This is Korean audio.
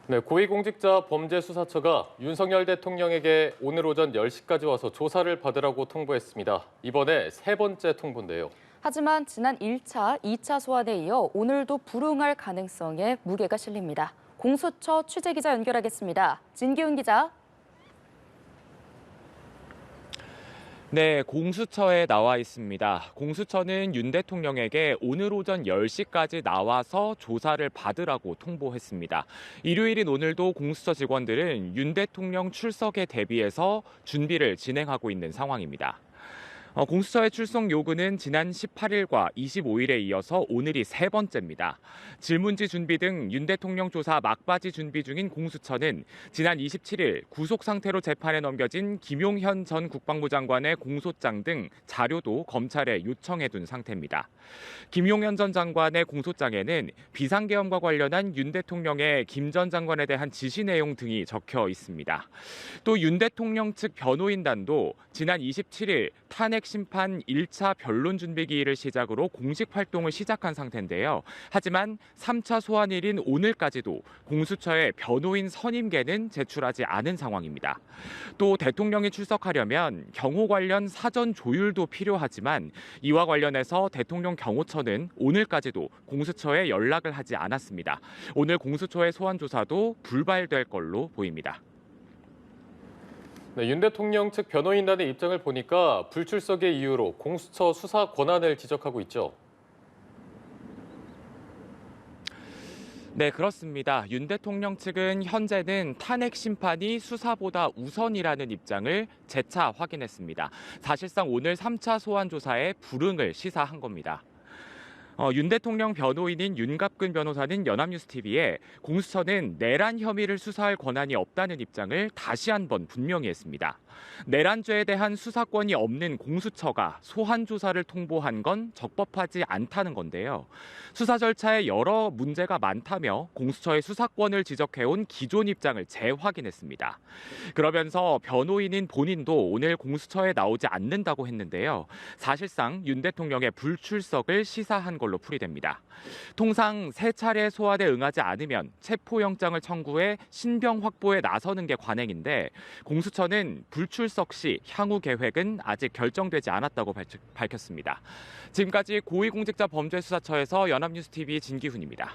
네, 고위공직자 범죄수사처가 윤석열 대통령에게 오늘 오전 10시까지 와서 조사를 받으라고 통보했습니다. 이번에 세 번째 통보인데요. 하지만 지난 1차, 2차 소환에 이어 오늘도 불응할 가능성에 무게가 실립니다. 공수처 취재기자 연결하겠습니다. 진기훈 기자. 네, 공수처에 나와 있습니다. 공수처는 윤 대통령에게 오늘 오전 10시까지 나와서 조사를 받으라고 통보했습니다. 일요일인 오늘도 공수처 직원들은 윤 대통령 출석에 대비해서 준비를 진행하고 있는 상황입니다. 공수처의 출석 요구는 지난 18일과 25일에 이어서 오늘이 세 번째입니다. 질문지 준비 등 윤 대통령 조사 막바지 준비 중인 공수처는 지난 27일 구속 상태로 재판에 넘겨진 김용현 전 국방부 장관의 공소장 등 자료도 검찰에 요청해둔 상태입니다. 김용현 전 장관의 공소장에는 비상계엄과 관련한 윤 대통령의 김 전 장관에 대한 지시 내용 등이 적혀 있습니다. 또 윤 대통령 측 변호인단도 지난 27일 탄핵 심판 1차 변론 준비 기일을 시작으로 공식 활동을 시작한 상태인데요. 하지만 3차 소환일인 오늘까지도 공수처에 변호인 선임계는 제출하지 않은 상황입니다. 또 대통령이 출석하려면 경호 관련 사전 조율도 필요하지만 이와 관련해서 대통령 경호처는 오늘까지도 공수처에 연락을 하지 않았습니다. 오늘 공수처의 소환 조사도 불발될 걸로 보입니다. 네, 윤 대통령 측 변호인단의 입장을 보니까 불출석의 이유로 공수처 수사 권한을 지적하고 있죠. 네, 그렇습니다. 윤 대통령 측은 현재는 탄핵 심판이 수사보다 우선이라는 입장을 재차 확인했습니다. 사실상 오늘 3차 소환 조사에 불응을 시사한 겁니다. 윤 대통령 변호인인 윤갑근 변호사는 연합뉴스TV에 공수처는 내란 혐의를 수사할 권한이 없다는 입장을 다시 한번 분명히 했습니다. 내란죄에 대한 수사권이 없는 공수처가 소환 조사를 통보한 건 적법하지 않다는 건데요. 수사 절차에 여러 문제가 많다며 공수처의 수사권을 지적해온 기존 입장을 재확인했습니다. 그러면서 변호인인 본인도 오늘 공수처에 나오지 않는다고 했는데요. 사실상 윤 대통령의 불출석을 시사한 걸로 풀이됩니다. 통상 3차례 소환에 응하지 않으면 체포영장을 청구해 신병 확보에 나서는 게 관행인데 공수처는 불출석 시 향후 계획은 아직 결정되지 않았다고 밝혔습니다. 지금까지 고위공직자 범죄수사처에서 연합뉴스TV 진기훈입니다.